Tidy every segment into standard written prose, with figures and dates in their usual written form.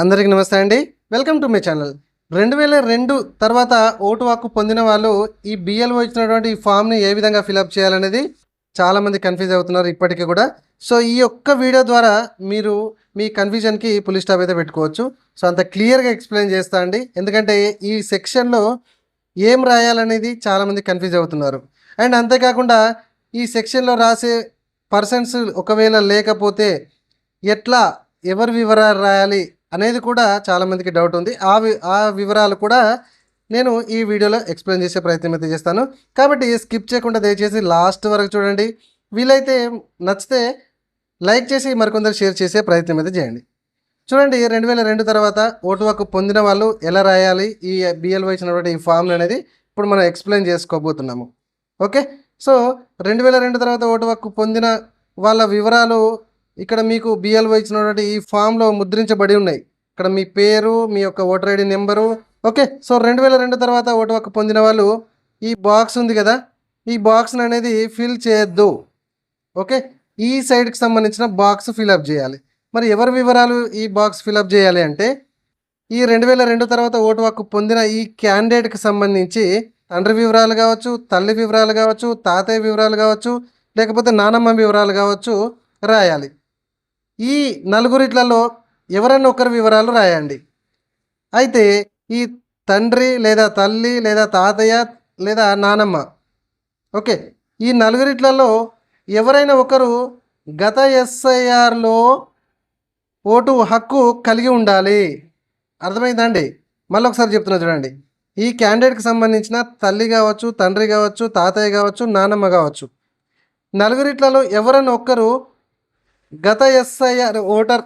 అందరికీ నమస్తే అండి. Welcome to my channel. 2002 తర్వాత ఓటు హక్కు పొందిన వాళ్ళు ఈ బిఎల్ఓ ఇచ్చినటువంటి ఈ ఫామ్‌ని ఏ విధంగా ఫిలప్ చేయాలనేది చాలామంది కన్‌ఫ్యూజ్ అవుతున్నారు ఇప్పటికి కూడా. సో, ఈ ఒక్క వీడియో ద్వారా మీరు మీ కన్‌ఫ్యూజన్‌కి ఫుల్ స్టాప్ అయితే పెట్టుకోవచ్చు. సో, అంత క్లియర్‌గా ఎక్స్‌ప్లెయిన్ చేస్తా అండి. ఎందుకంటే ఈ సెక్షన్‌లో ఏం రాయాలనేది చాలామంది కన్‌ఫ్యూజ్ అవుతున్నారు. అండ్ అంతేకాకుండా ఈ సెక్షన్‌లో రాసే పర్సన్స్ ఒకవేళ లేకపోతే ఎట్లా, ఎవరి వివరాలు రాయాలి అనేది కూడా చాలామందికి డౌట్ ఉంది. ఆ వివరాలు కూడా నేను ఈ వీడియోలో ఎక్స్ప్లెయిన్ చేసే ప్రయత్నం అయితే చేస్తాను. కాబట్టి స్కిప్ చేయకుండా దయచేసి లాస్ట్ వరకు చూడండి. వీలైతే నచ్చితే లైక్ చేసి మరికొందరు షేర్ చేసే ప్రయత్నం అయితే చేయండి. చూడండి, 2002 తర్వాత ఓటు హక్కు పొందిన వాళ్ళు ఎలా రాయాలి, ఈ బిఎల్ఓ ఇచ్చినటువంటి ఈ ఫామ్‌ని అనేది ఇప్పుడు మనం ఎక్స్ప్లెయిన్ చేసుకోబోతున్నాము. ఓకే. సో, 2002 తర్వాత ఓటు హక్కు పొందిన వాళ్ళ వివరాలు ఇక్కడ మీకు బిఎల్ఓ ఇచ్చినటువంటి ఈ ఫామ్‌లో ముద్రించబడి ఉన్నాయి. ఇక్కడ మీ పేరు, మీ యొక్క voter ID number. Okay. So, 2002 తర్వాత ఓటు హక్కు పొందిన వాళ్ళు ఈ బాక్స్ ఉంది కదా, ఈ బాక్స్‌ని అనేది ఫిల్ చేయొద్దు. ఓకే. ఈ సైడ్‌కి సంబంధించిన బాక్స్ ఫిలప్ చేయాలి. మరి ఎవరి వివరాలు ఈ బాక్స్ ఫిలప్ చేయాలి అంటే, ఈ 2002 తర్వాత ఓటు హక్కు పొందిన ఈ క్యాండిడేట్‌కి సంబంధించి తండ్రి వివరాలు కావచ్చు, తల్లి వివరాలు కావచ్చు, తాతయ్య వివరాలు కావచ్చు, లేకపోతే నానమ్మ వివరాలు కావచ్చు రాయాలి. ఈ నలుగురిట్లలో ఎవరైనా ఒకరి వివరాలు రాయండి. అయితే ఈ తండ్రి లేదా తల్లి లేదా తాతయ్య లేదా నానమ్మ, ఓకే, ఈ నలుగురిట్లలో ఎవరైనా ఒకరు గత ఎస్ఐఆర్లో ఓటు హక్కు కలిగి ఉండాలి. అర్థమైందండి? మళ్ళీ ఒకసారి చెప్తున్నా చూడండి. ఈ క్యాండిడేట్కి సంబంధించిన తల్లి కావచ్చు, తండ్రి కావచ్చు, తాతయ్య కావచ్చు, నానమ్మ కావచ్చు, నలుగురిట్లలో ఎవరైనా ఒక్కరు గత ఎస్ఐఆర్ ఓటర్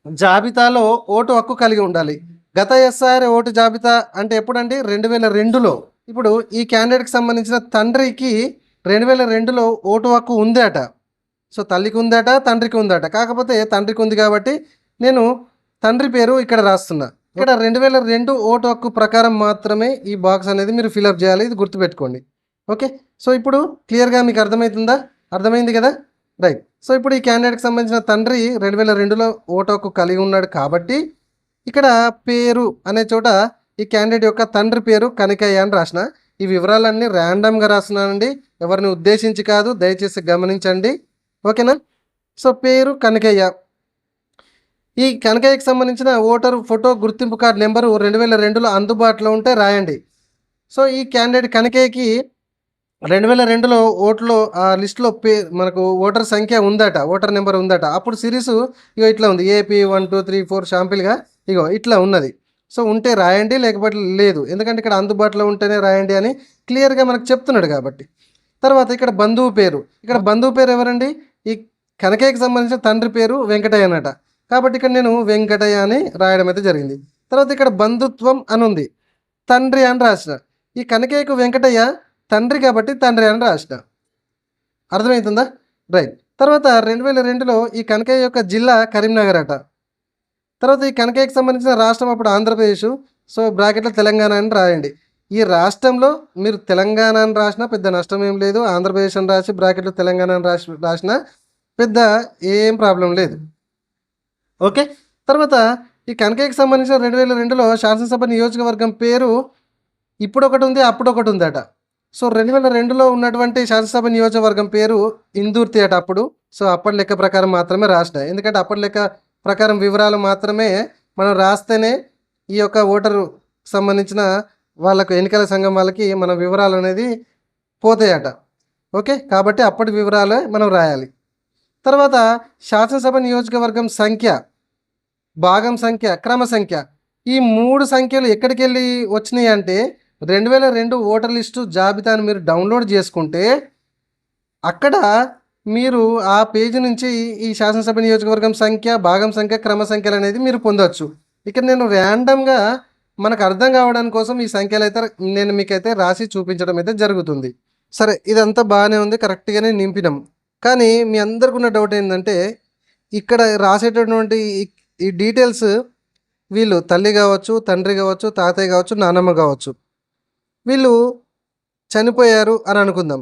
జాబితాలో ఓటు హక్కు కలిగి ఉండాలి. గత ఎస్ఐఆర్ ఓటు జాబితా అంటే ఎప్పుడండి? 2002లో. ఇప్పుడు ఈ క్యాండిడేట్కి సంబంధించిన తండ్రికి 2002లో ఓటు హక్కు ఉందట. సో, తల్లికి ఉందట, తండ్రికి ఉందట. కాకపోతే తండ్రికి ఉంది కాబట్టి నేను తండ్రి పేరు ఇక్కడ రాస్తున్నా. ఇక్కడ 2002 ఓటు హక్కు ప్రకారం మాత్రమే ఈ బాక్స్ అనేది మీరు ఫిలప్ చేయాలి. ఇది గుర్తుపెట్టుకోండి. ఓకే. సో, ఇప్పుడు క్లియర్గా మీకు అర్థమవుతుందా? అర్థమైంది కదా? రైట్. సో, ఇప్పుడు ఈ క్యాండిడేట్కి సంబంధించిన తండ్రి 2002లో ఓటు హక్కు కలిగి ఉన్నాడు కాబట్టి ఇక్కడ పేరు అనే చోట ఈ క్యాండిడేట్ యొక్క తండ్రి పేరు కనకయ్య అని రాసిన. ఈ వివరాలన్నీ ర్యాండమ్గా రాస్తున్నానండి, ఎవరిని ఉద్దేశించి కాదు, దయచేసి గమనించండి. ఓకేనా? సో, పేరు కనకయ్య. ఈ కనకయ్యకి సంబంధించిన ఓటరు ఫోటో గుర్తింపు కార్డు నెంబరు 2002లో అందుబాటులో ఉంటే రాయండి. సో, ఈ క్యాండిడేట్ కనకయ్యకి 2002లో ఓట్లో ఆ లిస్టులో మనకు ఓటర్ సంఖ్య ఉందట, ఓటర్ నెంబర్ ఉందట. అప్పుడు సిరీసు ఇగో ఇట్లా ఉంది, ఏపీ 1 2 3 4 షాంపిల్గా ఇగో ఇట్లా ఉన్నది. సో, ఉంటే రాయండి, లేకపోతే లేదు. ఎందుకంటే ఇక్కడ అందుబాటులో ఉంటేనే రాయండి అని క్లియర్గా మనకు చెప్తున్నాడు కాబట్టి. తర్వాత ఇక్కడ బంధువు పేరు. ఇక్కడ బంధువు పేరు ఎవరండి? ఈ కనకయ్యకి సంబంధించిన తండ్రి పేరు వెంకటయ్య అన్నట. కాబట్టి ఇక్కడ నేను వెంకటయ్య అని రాయడం అయితే జరిగింది. తర్వాత ఇక్కడ బంధుత్వం అని ఉంది, తండ్రి అని రాసిన. ఈ కనకయ్యకు వెంకటయ్య తండ్రి కాబట్టి తండ్రి అని రాసిన. అర్థమవుతుందా? రైట్. తర్వాత 2002లో ఈ కనకయ్య యొక్క జిల్లా కరీంనగర్ అట. తర్వాత ఈ కనకయ్యకి సంబంధించిన రాష్ట్రం అప్పుడు ఆంధ్రప్రదేశ్. సో, బ్రాకెట్లో తెలంగాణ అని రాయండి. ఈ రాష్ట్రంలో మీరు తెలంగాణ అని రాసినా పెద్ద నష్టం ఏం లేదు. ఆంధ్రప్రదేశ్ అని రాసి బ్రాకెట్లో తెలంగాణ అని రాసినా పెద్ద ఏం ప్రాబ్లం లేదు. ఓకే. తర్వాత ఈ కనకయ్యకి సంబంధించిన 2002లో శాసనసభ నియోజకవర్గం పేరు ఇప్పుడు ఒకటి ఉంది, అప్పుడు ఒకటి ఉందట. సో, 2002లో ఉన్నటువంటి శాసనసభ నియోజకవర్గం పేరు ఇందుర్తి అట అప్పుడు. సో, అప్పటి లెక్క ప్రకారం మాత్రమే రాసిన. ఎందుకంటే అప్పటి లెక్క ప్రకారం వివరాలు మాత్రమే మనం రాస్తేనే ఈ యొక్క ఓటరు సంబంధించిన వాళ్ళకు, ఎన్నికల సంఘం వాళ్ళకి మన వివరాలు అనేది పోతాయట. ఓకే. కాబట్టి అప్పటి వివరాలే మనం రాయాలి. తర్వాత శాసనసభ నియోజకవర్గం సంఖ్య, భాగం సంఖ్య, క్రమ సంఖ్య, ఈ 3 సంఖ్యలు ఎక్కడికి వెళ్ళి వచ్చినాయి అంటే 2002 ఓటర్ లిస్టు జాబితాను మీరు డౌన్లోడ్ చేసుకుంటే అక్కడ మీరు ఆ పేజీ నుంచి ఈ శాసనసభ నియోజకవర్గం సంఖ్య, భాగం సంఖ్య, క్రమ సంఖ్యలు అనేది మీరు పొందవచ్చు. ఇక్కడ నేను ర్యాండమ్గా మనకు అర్థం కావడానికి కోసం ఈ సంఖ్యలు అయితే నేను మీకైతే రాసి చూపించడం అయితే జరుగుతుంది. సరే, ఇదంతా బాగానే ఉంది, కరెక్ట్గానే నింపినాం. కానీ మీ అందరికి ఉన్న డౌట్ ఏంటంటే ఇక్కడ రాసేటటువంటి ఈ డీటెయిల్స్ వీళ్ళు తల్లి కావచ్చు, తండ్రి కావచ్చు, తాతయ్య కావచ్చు, నానమ్మ కావచ్చు, వీళ్ళు చనిపోయారు అని అనుకుందాం.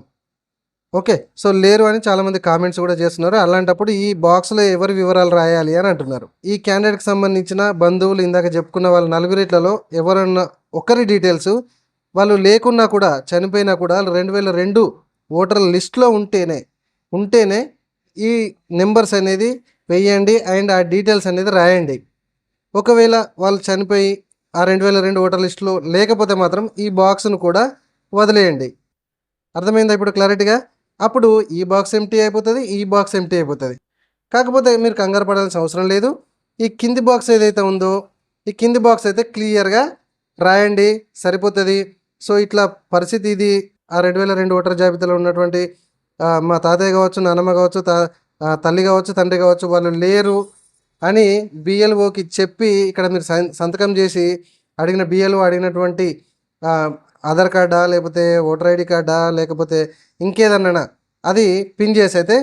ఓకే. సో, లేరు అని చాలామంది కామెంట్స్ కూడా చేస్తున్నారు. అలాంటప్పుడు ఈ బాక్స్‌లో ఎవరి వివరాలు రాయాలి అని అంటున్నారు. ఈ క్యాండిడేట్‌కి సంబంధించిన బంధువులు ఇందాక చెప్పుకున్న వాళ్ళ నలుగురిట్లలో ఎవరన్నా ఒకరి డీటెయిల్స్ వాళ్ళు లేకున్నా కూడా, చనిపోయినా కూడా 2002 ఓటర్ల లిస్ట్‌లో ఉంటేనే ఈ నంబర్స్ అనేది వెయ్యండి అండ్ ఆ డీటెయిల్స్ అనేది రాయండి. ఒకవేళ వాళ్ళు చనిపోయి ఆ 2002 ఓటర్ లిస్ట్‌లో లేకపోతే మాత్రం ఈ బాక్స్‌ను కూడా వదిలేయండి. అర్థమైందా ఇప్పుడు క్లారిటీగా? అప్పుడు ఈ బాక్స్ ఎంప్టీ అయిపోతది. ఈ బాక్స్ ఎంప్టీ అయిపోతది. కాకపోతే మీరు కంగారు పడాల్సిన అవసరం లేదు. ఈ కింది బాక్స్ ఏదైతే ఉందో, ఈ కింది బాక్స్ అయితే క్లియర్‌గా రాయండి సరిపోతది. సో, ఇట్లా పరిస్థితి ఇది. ఆ 2002 ఓటర్ జాబితాలో ఉన్నటువంటి మా తాతయ్య కావచ్చు, నానమ్మ కావచ్చు, తల్లి కావచ్చు, తండ్రి కావచ్చు వాళ్ళు లేరు అని బిఎల్ఓకి చెప్పి ఇక్కడ మీరు సంతకం చేసి అడిగిన బిఎల్ఓ అడిగినటువంటి ఆధార్ కార్డా లేకపోతే ఓటర్ ఐడి కార్డా లేకపోతే ఇంకేదన్నా అది పిన్ చేసి అయితే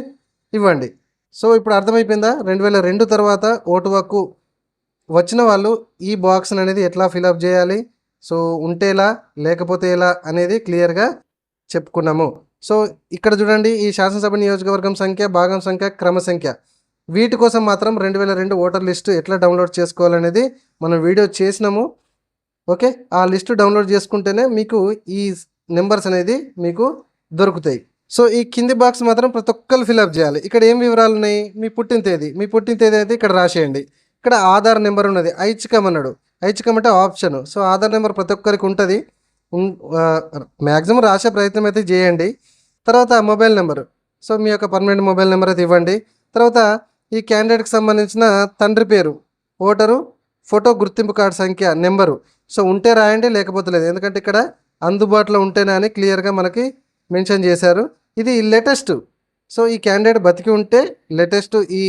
ఇవ్వండి. సో, ఇప్పుడు అర్థమైపోయిందా? 2002 తర్వాత ఓటు హక్కు వచ్చిన వాళ్ళు ఈ బాక్స్‌ని అనేది ఎట్లా ఫిలప్ చేయాలి? సో, ఉంటే ఎలా? లేకపోతే ఎలా? అనేది క్లియర్‌గా చెప్పుకున్నాము. సో, ఇక్కడ చూడండి ఈ శాసనసభ నియోజకవర్గం సంఖ్య, భాగం సంఖ్య, క్రమ సంఖ్య వీటి కోసం మాత్రం 2002 ఓటర్ లిస్టు ఎట్లా డౌన్లోడ్ చేసుకోవాలనేది మనం వీడియో చేసినాము. ఓకే. ఆ లిస్టు డౌన్లోడ్ చేసుకుంటేనే మీకు ఈ నెంబర్స్ అనేది మీకు దొరుకుతాయి. సో, ఈ కింది బాక్స్ మాత్రం ప్రతి ఒక్కళ్ళు ఫిలప్ చేయాలి. ఇక్కడ ఏం వివరాలు ఉన్నాయి? మీ పుట్టిన తేదీ అయితే ఇక్కడ రాసేయండి. ఇక్కడ ఆధార్ నెంబర్ ఉన్నది. ఐచ్ఛికం అన్నాడు. ఐచ్ఛికం అంటే ఆప్షన్. సో, ఆధార్ నెంబర్ ప్రతి ఒక్కరికి ఉంటుంది. మ్యాక్సిమం రాసే ప్రయత్నం అయితే చేయండి. తర్వాత మొబైల్ నెంబరు. సో, మీ యొక్క పర్మనెంట్ మొబైల్ నెంబర్ అయితే ఇవ్వండి. తర్వాత ఈ క్యాండిడేట్‌కి సంబంధించిన తండ్రి పేరు, ఓటరు, ఫోటో గుర్తింపు కార్డు సంఖ్య, నెంబరు. సో, ఉంటే రాయండి లేకపోతే లేదు. ఎందుకంటే ఇక్కడ అందుబాటులో ఉంటేనే అని క్లియర్‌గా మనకి మెన్షన్ చేశారు. ఇది లేటెస్ట్. సో, ఈ క్యాండిడేట్ బతికి ఉంటే లేటెస్ట్ ఈ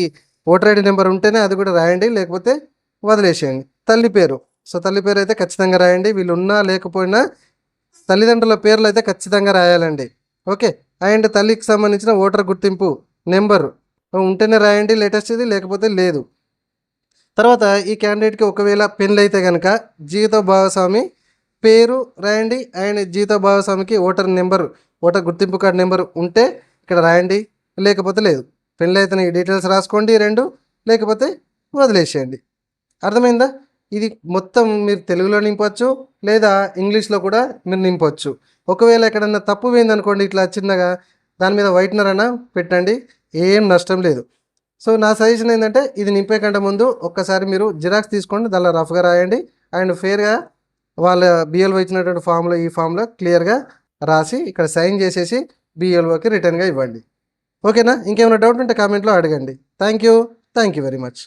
ఓటర్ ఐడి నెంబర్ ఉంటేనే అది కూడా రాయండి. లేకపోతే వదిలేసేయండి. తల్లి పేరు. సో, తల్లి పేరు అయితే ఖచ్చితంగా రాయండి. వీళ్ళు ఉన్నా లేకపోయినా తల్లిదండ్రుల పేర్లు అయితే ఖచ్చితంగా రాయాలండి. ఓకే. అండ్ తల్లికి సంబంధించిన ఓటర్ గుర్తింపు నెంబరు ఉంటేనే రాయండి లేటెస్ట్‌ది లేకపోతే లేదు. తర్వాత ఈ క్యాండిడేట్‌కి ఒకవేళ పెళ్ళైతే గనక జీవిత భాగస్వామి పేరు రాయండి అండ్ జీవిత భాగస్వామికి ఓటర్ నెంబరు, ఓటర్ గుర్తింపు కార్డు నెంబరు ఉంటే ఇక్కడ రాయండి. లేకపోతే లేదు. పెళ్ళైతే ఈ డీటెయిల్స్ రాసుకోండి 2 లేకపోతే వదిలేసేయండి. అర్థమైందా? ఇది మొత్తం మీరు తెలుగులో నింపొచ్చు లేదా ఇంగ్లీష్‌లో కూడా మీరు నింపొచ్చు. ఒకవేళ ఎక్కడన్నా తప్పు పోయిందనుకోండి ఇట్లా చిన్నగా దాని మీద వైట్నర్ అన్నా పెట్టండి. ఏం నష్టం లేదు. సో, నా సజెషన్ ఏంటంటే ఇది నింపే కంటే ముందు ఒక్కసారి మీరు జిరాక్స్ తీసుకోండి. దానిలో రఫ్‌గా రాయండి అండ్ ఫెయిర్‌గా వాళ్ళ బిఎల్ఓ ఇచ్చినటువంటి ఫామ్‌లో ఈ ఫామ్‌లో క్లియర్‌గా రాసి ఇక్కడ సైన్ చేసేసి బిఎల్ఓకి రిటర్న్‌గా ఇవ్వండి. ఓకేనా? ఇంకేమైనా డౌట్ ఉంటే కామెంట్‌లో అడగండి. Thank you very much.